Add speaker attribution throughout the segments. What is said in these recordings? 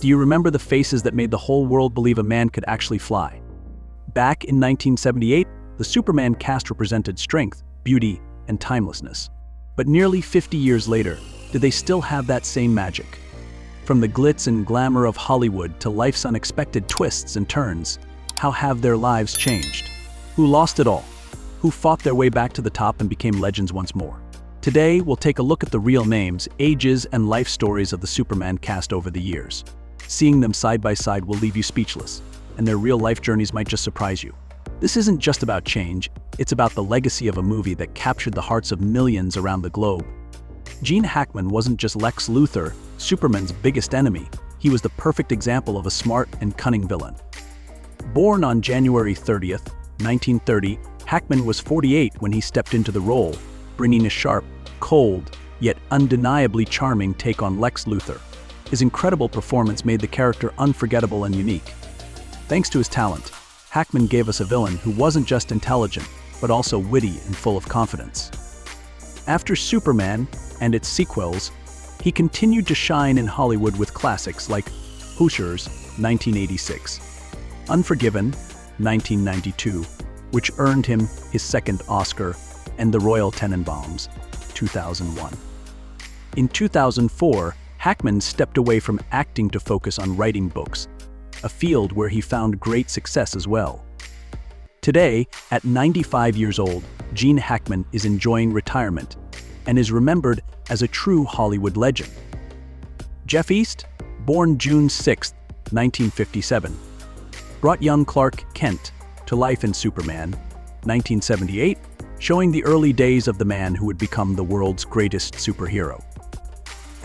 Speaker 1: Do you remember the faces that made the whole world believe a man could actually fly? Back in 1978, the Superman cast represented strength, beauty, and timelessness. But nearly 50 years later, do they still have that same magic? From the glitz and glamour of Hollywood to life's unexpected twists and turns, how have their lives changed? Who lost it all? Who fought their way back to the top and became legends once more? Today, we'll take a look at the real names, ages, and life stories of the Superman cast over the years. Seeing them side by side will leave you speechless, and their real-life journeys might just surprise you. This isn't just about change, it's about the legacy of a movie that captured the hearts of millions around the globe. Gene Hackman wasn't just Lex Luthor, Superman's biggest enemy. He was the perfect example of a smart and cunning villain. Born on January 30th, 1930, Hackman was 48 when he stepped into the role, bringing a sharp, cold, yet undeniably charming take on Lex Luthor. His incredible performance made the character unforgettable and unique. Thanks to his talent, Hackman gave us a villain who wasn't just intelligent, but also witty and full of confidence. After Superman and its sequels, he continued to shine in Hollywood with classics like Hoosiers, 1986, Unforgiven, 1992, which earned him his second Oscar, and The Royal Tenenbaums, 2001. In 2004, Hackman stepped away from acting to focus on writing books, a field where he found great success as well. Today, at 95 years old, Gene Hackman is enjoying retirement and is remembered as a true Hollywood legend. Jeff East, born June 6, 1957, brought young Clark Kent to life in Superman, 1978, showing the early days of the man who would become the world's greatest superhero.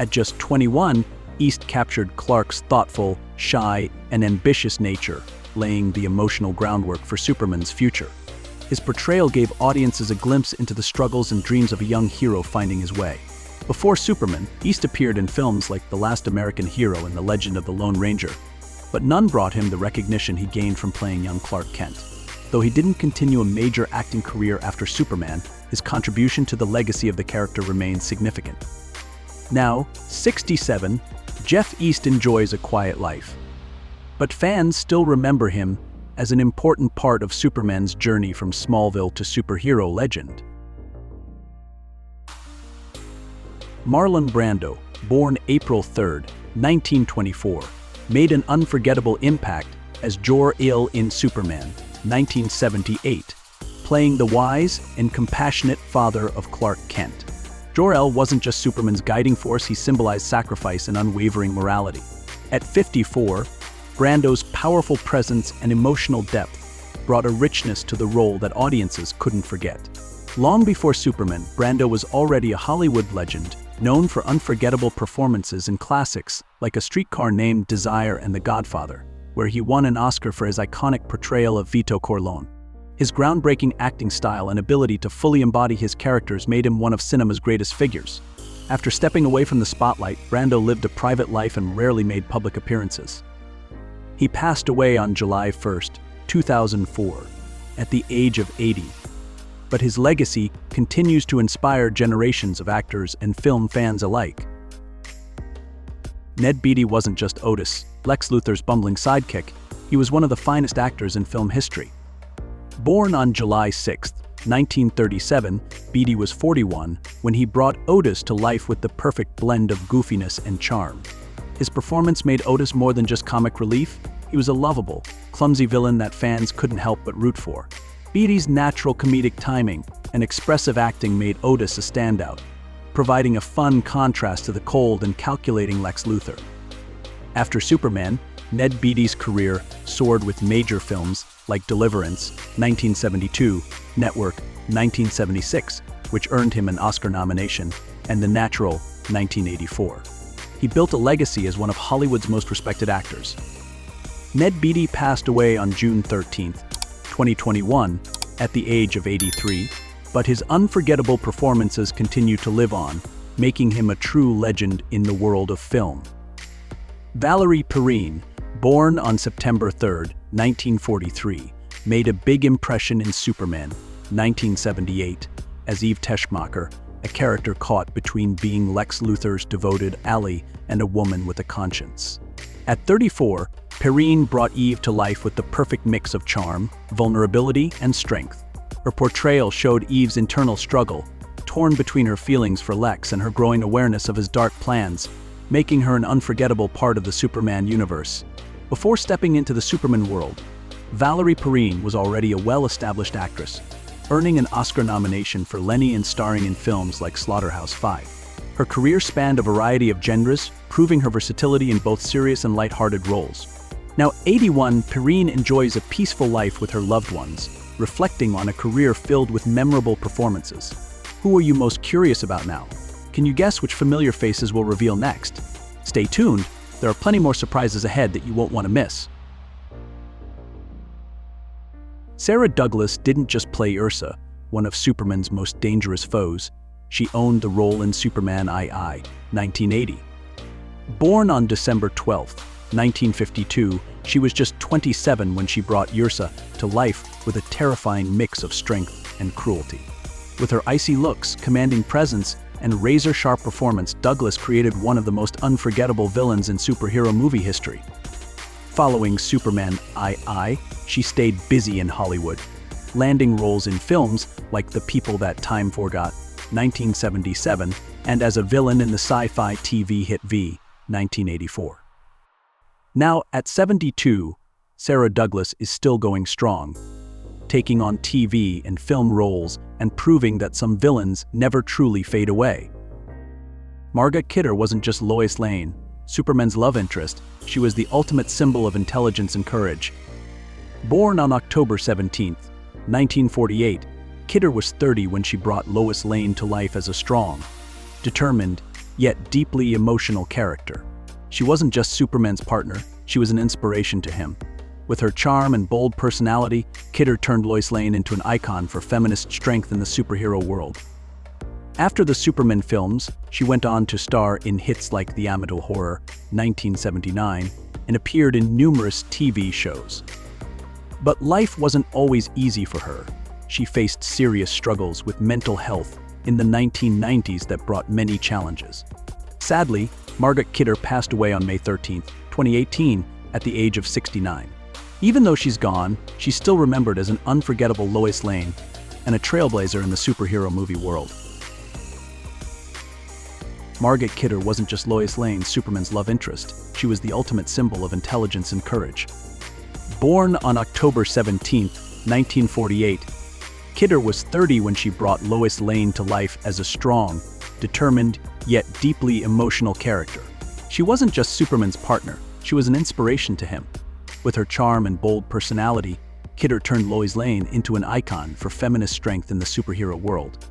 Speaker 1: At just 21, East captured Clark's thoughtful, shy, and ambitious nature, laying the emotional groundwork for Superman's future. His portrayal gave audiences a glimpse into the struggles and dreams of a young hero finding his way. Before Superman, East appeared in films like The Last American Hero and The Legend of the Lone Ranger, but none brought him the recognition he gained from playing young Clark Kent. Though he didn't continue a major acting career after Superman, his contribution to the legacy of the character remains significant. Now, 67, Jeff East enjoys a quiet life. But fans still remember him as an important part of Superman's journey from Smallville to superhero legend. Marlon Brando, born April 3, 1924, made an unforgettable impact as Jor-El in Superman, 1978, playing the wise and compassionate father of Clark Kent. Jor-El wasn't just Superman's guiding force, he symbolized sacrifice and unwavering morality. At 54, Brando's powerful presence and emotional depth brought a richness to the role that audiences couldn't forget. Long before Superman, Brando was already a Hollywood legend, known for unforgettable performances in classics like A Streetcar Named Desire and The Godfather, where he won an Oscar for his iconic portrayal of Vito Corleone. His groundbreaking acting style and ability to fully embody his characters made him one of cinema's greatest figures. After stepping away from the spotlight, Brando lived a private life and rarely made public appearances. He passed away on July 1, 2004, at the age of 80. But his legacy continues to inspire generations of actors and film fans alike. Ned Beatty wasn't just Otis, Lex Luthor's bumbling sidekick, he was one of the finest actors in film history. Born on July 6, 1937, Beatty was 41 when he brought Otis to life with the perfect blend of goofiness and charm. His performance made Otis more than just comic relief, he was a lovable, clumsy villain that fans couldn't help but root for. Beatty's natural comedic timing and expressive acting made Otis a standout, providing a fun contrast to the cold and calculating Lex Luthor. After Superman, Ned Beatty's career soared with major films like Deliverance, 1972, Network, 1976, which earned him an Oscar nomination, and The Natural, 1984. He built a legacy as one of Hollywood's most respected actors. Ned Beatty passed away on June 13, 2021, at the age of 83, but his unforgettable performances continue to live on, making him a true legend in the world of film. Valerie Perrine, born on September 3, 1943, made a big impression in Superman, 1978, as Eve Teschmacher, a character caught between being Lex Luthor's devoted ally and a woman with a conscience. At 34, Perrine brought Eve to life with the perfect mix of charm, vulnerability, and strength. Her portrayal showed Eve's internal struggle, torn between her feelings for Lex and her growing awareness of his dark plans, making her an unforgettable part of the Superman universe. Before stepping into the Superman world, Valerie Perrine was already a well-established actress, earning an Oscar nomination for Lenny and starring in films like Slaughterhouse-Five. Her career spanned a variety of genres, proving her versatility in both serious and lighthearted roles. Now, 81, Perrine enjoys a peaceful life with her loved ones, reflecting on a career filled with memorable performances. Who are you most curious about now? Can you guess which familiar faces will reveal next? Stay tuned, there are plenty more surprises ahead that you won't want to miss. Sarah Douglas didn't just play Ursa, one of Superman's most dangerous foes. She owned the role in Superman II, 1980. Born on December 12, 1952, she was just 27 when she brought Ursa to life with a terrifying mix of strength and cruelty. With her icy looks, commanding presence, and razor-sharp performance, Douglas created one of the most unforgettable villains in superhero movie history. Following Superman II, she stayed busy in Hollywood, landing roles in films like The People That Time Forgot, 1977, and as a villain in the sci-fi TV hit V, 1984. Now, at 72, Sarah Douglas is still going strong, taking on TV and film roles and proving that some villains never truly fade away. Margot Kidder wasn't just Lois Lane, Superman's love interest, she was the ultimate symbol of intelligence and courage. Born on October 17, 1948, Kidder was 30 when she brought Lois Lane to life as a strong, determined, yet deeply emotional character. She wasn't just Superman's partner, she was an inspiration to him. With her charm and bold personality, Kidder turned Lois Lane into an icon for feminist strength in the superhero world. After the Superman films, she went on to star in hits like The Amityville Horror, 1979, and appeared in numerous TV shows. But life wasn't always easy for her. She faced serious struggles with mental health in the 1990s that brought many challenges. Sadly, Margot Kidder passed away on May 13, 2018, at the age of 69. Even though she's gone, she's still remembered as an unforgettable Lois Lane and a trailblazer in the superhero movie world. Margot Kidder wasn't just Lois Lane, Superman's love interest. She was the ultimate symbol of intelligence and courage. Born on October 17, 1948, Kidder was 30 when she brought Lois Lane to life as a strong, determined, yet deeply emotional character. She wasn't just Superman's partner, she was an inspiration to him. With her charm and bold personality, Kidder turned Lois Lane into an icon for feminist strength in the superhero world.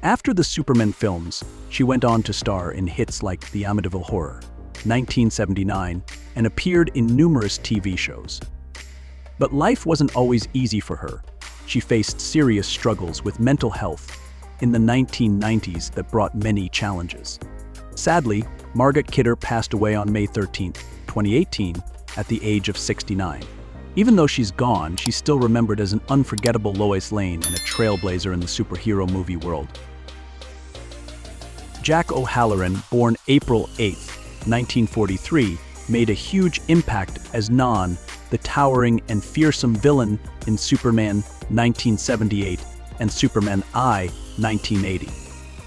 Speaker 1: After the Superman films, she went on to star in hits like The Amityville Horror, 1979, and appeared in numerous TV shows. But life wasn't always easy for her. She faced serious struggles with mental health in the 1990s that brought many challenges. Sadly, Margot Kidder passed away on May 13, 2018, at the age of 69. Even though she's gone, she's still remembered as an unforgettable Lois Lane and a trailblazer in the superhero movie world. Jack O'Halloran, born April 8, 1943, made a huge impact as Non, the towering and fearsome villain in Superman 1978 and Superman I 1980.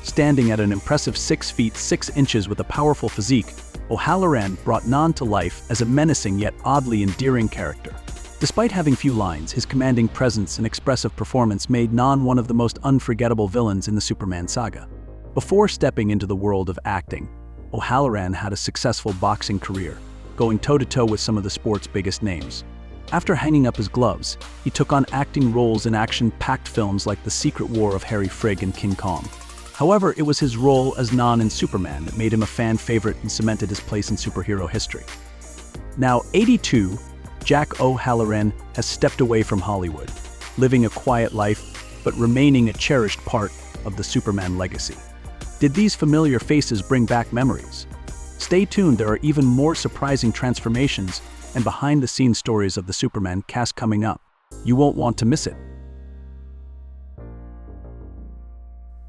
Speaker 1: Standing at an impressive 6 feet 6 inches with a powerful physique, O'Halloran brought Non to life as a menacing yet oddly endearing character. Despite having few lines, his commanding presence and expressive performance made Non one of the most unforgettable villains in the Superman saga. Before stepping into the world of acting, O'Halloran had a successful boxing career, going toe-to-toe with some of the sport's biggest names. After hanging up his gloves, he took on acting roles in action-packed films like The Secret War of Harry Frigg and King Kong. However, it was his role as Non in Superman that made him a fan favorite and cemented his place in superhero history. Now 82, Jack O'Halloran has stepped away from Hollywood, living a quiet life, but remaining a cherished part of the Superman legacy. Did these familiar faces bring back memories? Stay tuned, there are even more surprising transformations and behind-the-scenes stories of the Superman cast coming up. You won't want to miss it.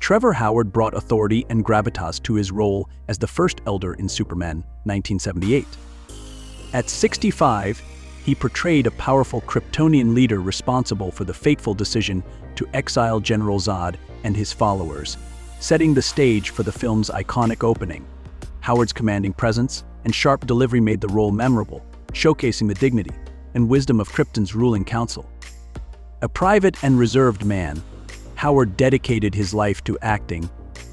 Speaker 1: Trevor Howard brought authority and gravitas to his role as the first Elder in Superman 1978. At 65, he portrayed a powerful Kryptonian leader responsible for the fateful decision to exile General Zod and his followers, setting the stage for the film's iconic opening. Howard's commanding presence and sharp delivery made the role memorable, showcasing the dignity and wisdom of Krypton's ruling council. A private and reserved man, Howard dedicated his life to acting,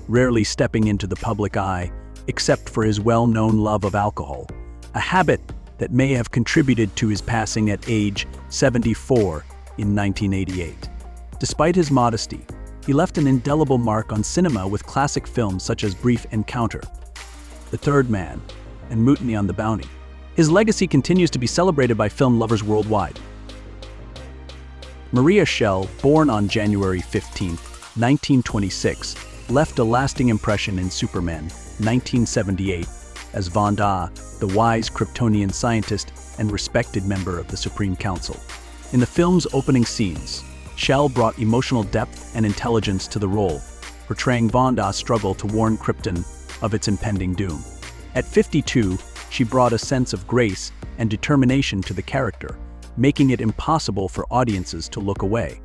Speaker 1: rarely stepping into the public eye except for his well-known love of alcohol, a habit that may have contributed to his passing at age 74 in 1988. Despite his modesty, he left an indelible mark on cinema with classic films such as Brief Encounter, The Third Man, and Mutiny on the Bounty. His legacy continues to be celebrated by film lovers worldwide. Maria Schell, born on January 15, 1926, left a lasting impression in Superman 1978 as Vonda, the wise Kryptonian scientist and respected member of the Supreme Council. In the film's opening scenes, Schell brought emotional depth and intelligence to the role, portraying Vonda's struggle to warn Krypton of its impending doom. At 52, she brought a sense of grace and determination to the character, making it impossible for audiences to look away.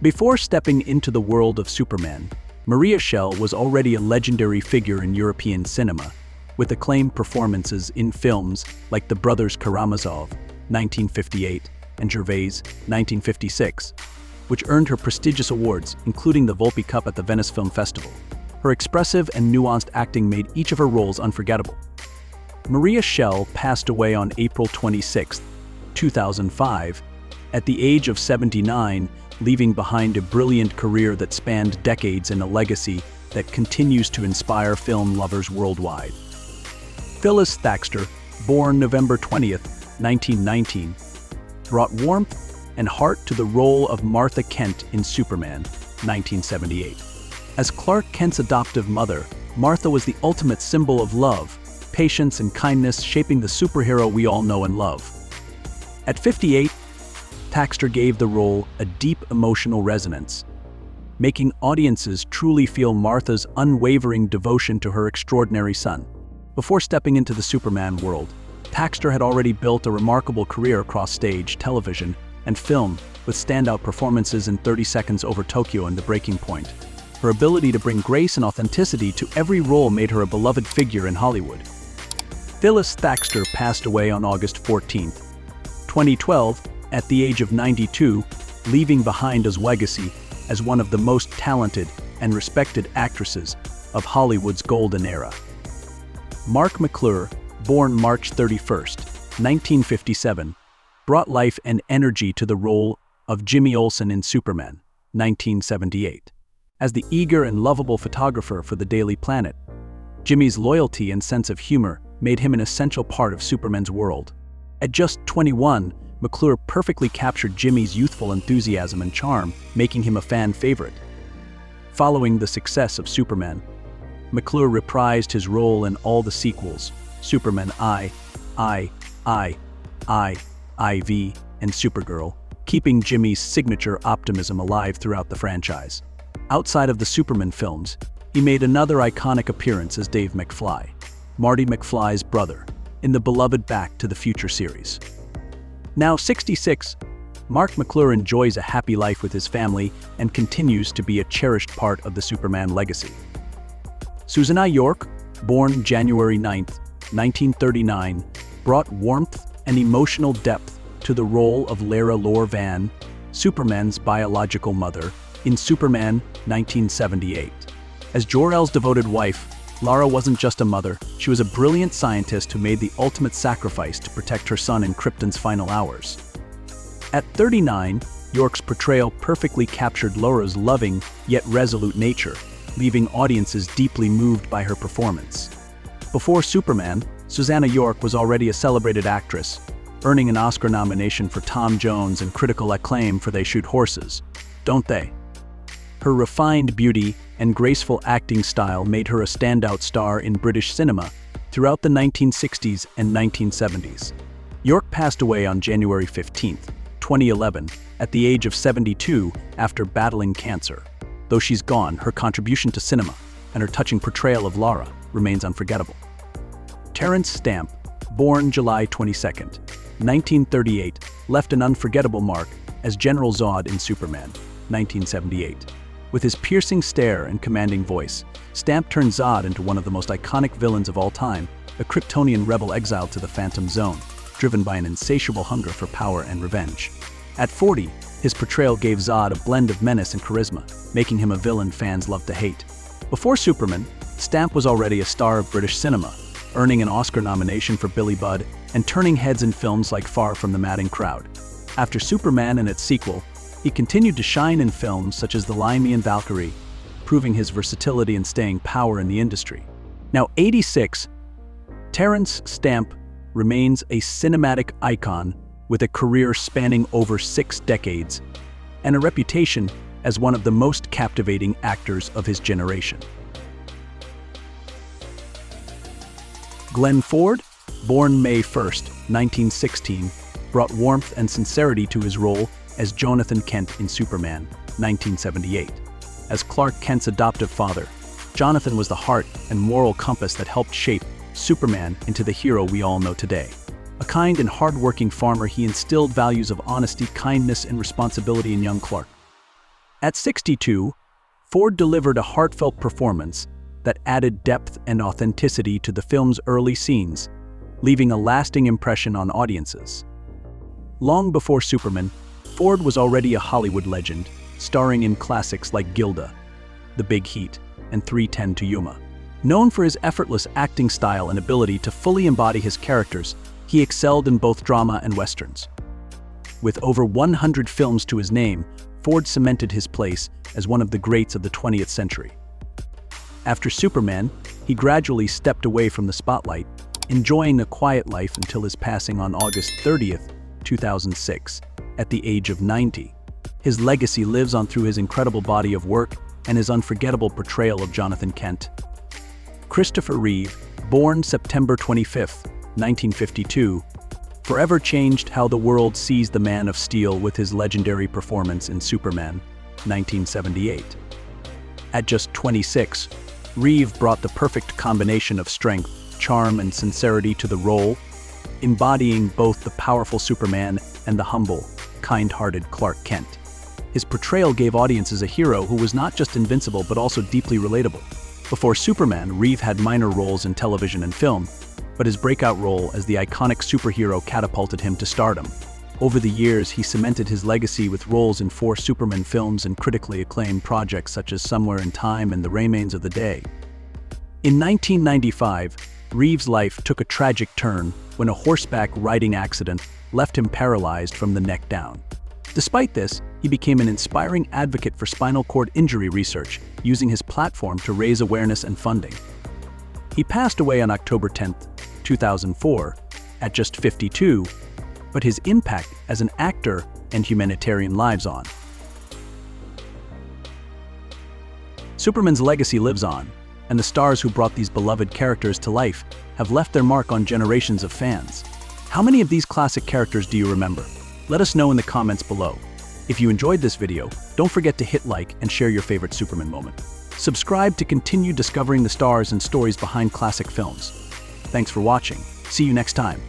Speaker 1: Before stepping into the world of Superman, Maria Schell was already a legendary figure in European cinema, with acclaimed performances in films like The Brothers Karamazov, 1958, and Gervais, 1956, which earned her prestigious awards, including the Volpi Cup at the Venice Film Festival. Her expressive and nuanced acting made each of her roles unforgettable. Maria Schell passed away on April 26, 2005, at the age of 79, leaving behind a brilliant career that spanned decades and a legacy that continues to inspire film lovers worldwide. Phyllis Thaxter, born November 20, 1919, brought warmth and heart to the role of Martha Kent in Superman, 1978. As Clark Kent's adoptive mother, Martha was the ultimate symbol of love, patience, and kindness, shaping the superhero we all know and love. At 58, Thaxter gave the role a deep emotional resonance, making audiences truly feel Martha's unwavering devotion to her extraordinary son. Before stepping into the Superman world, Thaxter had already built a remarkable career across stage, television, and film, with standout performances in 30 Seconds Over Tokyo and The Breaking Point. Her ability to bring grace and authenticity to every role made her a beloved figure in Hollywood. Phyllis Thaxter passed away on August 14, 2012, at the age of 92, leaving behind a legacy as one of the most talented and respected actresses of Hollywood's golden era. Mark McClure, born March 31, 1957, brought life and energy to the role of Jimmy Olsen in Superman, 1978. As the eager and lovable photographer for the Daily Planet, Jimmy's loyalty and sense of humor made him an essential part of Superman's world. At just 21, McClure perfectly captured Jimmy's youthful enthusiasm and charm, making him a fan favorite. Following the success of Superman, McClure reprised his role in all the sequels, Superman IV, and Supergirl, keeping Jimmy's signature optimism alive throughout the franchise. Outside of the Superman films, he made another iconic appearance as Dave McFly, Marty McFly's brother, in the beloved Back to the Future series. Now 66, Mark McClure enjoys a happy life with his family and continues to be a cherished part of the Superman legacy. Susanna York, born January 9, 1939, brought warmth and emotional depth to the role of Lara Lor-Van, Superman's biological mother, in Superman 1978. As Jor-El's devoted wife, Lara wasn't just a mother, she was a brilliant scientist who made the ultimate sacrifice to protect her son in Krypton's final hours. At 39, York's portrayal perfectly captured Laura's loving yet resolute nature, leaving audiences deeply moved by her performance. Before Superman, Susanna York was already a celebrated actress, earning an Oscar nomination for Tom Jones and critical acclaim for They Shoot Horses, Don't They? Her refined beauty and graceful acting style made her a standout star in British cinema throughout the 1960s and 1970s. York passed away on January 15, 2011, at the age of 72 after battling cancer. Though she's gone, her contribution to cinema and her touching portrayal of Lara remains unforgettable. Terence Stamp, born July 22, 1938, left an unforgettable mark as General Zod in Superman, 1978. With his piercing stare and commanding voice, Stamp turned Zod into one of the most iconic villains of all time, a Kryptonian rebel exiled to the Phantom Zone, driven by an insatiable hunger for power and revenge. At 40, his portrayal gave Zod a blend of menace and charisma, making him a villain fans love to hate. Before Superman, Stamp was already a star of British cinema, earning an Oscar nomination for Billy Budd and turning heads in films like Far From the Madding Crowd. After Superman and its sequel, he continued to shine in films such as The Limey and Valkyrie, proving his versatility and staying power in the industry. Now, 86, Terence Stamp remains a cinematic icon with a career spanning over 6 decades and a reputation as one of the most captivating actors of his generation. Glenn Ford, born May 1, 1916, brought warmth and sincerity to his role as Jonathan Kent in Superman, 1978. As Clark Kent's adoptive father, Jonathan was the heart and moral compass that helped shape Superman into the hero we all know today. A kind and hard-working farmer, he instilled values of honesty, kindness, and responsibility in young Clark. At 62, Ford delivered a heartfelt performance that added depth and authenticity to the film's early scenes, leaving a lasting impression on audiences. Long before Superman, Ford was already a Hollywood legend, starring in classics like Gilda, The Big Heat, and 3:10 to Yuma. Known for his effortless acting style and ability to fully embody his characters, he excelled in both drama and westerns. With over 100 films to his name, Ford cemented his place as one of the greats of the 20th century. After Superman, he gradually stepped away from the spotlight, enjoying a quiet life until his passing on August 30, 2006, at the age of 90. His legacy lives on through his incredible body of work and his unforgettable portrayal of Jonathan Kent. Christopher Reeve, born September 25, 1952, forever changed how the world sees the Man of Steel with his legendary performance in Superman, 1978. At just 26, Reeve brought the perfect combination of strength, charm, and sincerity to the role, embodying both the powerful Superman and the humble, kind-hearted Clark Kent. His portrayal gave audiences a hero who was not just invincible but also deeply relatable. Before Superman, Reeve had minor roles in television and film, but his breakout role as the iconic superhero catapulted him to stardom. Over the years, he cemented his legacy with roles in 4 Superman films and critically acclaimed projects such as Somewhere in Time and The Remains of the Day. In 1995, Reeve's life took a tragic turn when a horseback riding accident left him paralyzed from the neck down. Despite this, he became an inspiring advocate for spinal cord injury research, using his platform to raise awareness and funding. He passed away on October 10, 2004, at just 52, but his impact as an actor and humanitarian lives on. Superman's legacy lives on, and the stars who brought these beloved characters to life have left their mark on generations of fans. How many of these classic characters do you remember? Let us know in the comments below. If you enjoyed this video, don't forget to hit like and share your favorite Superman moment. Subscribe to continue discovering the stars and stories behind classic films. Thanks for watching. See you next time.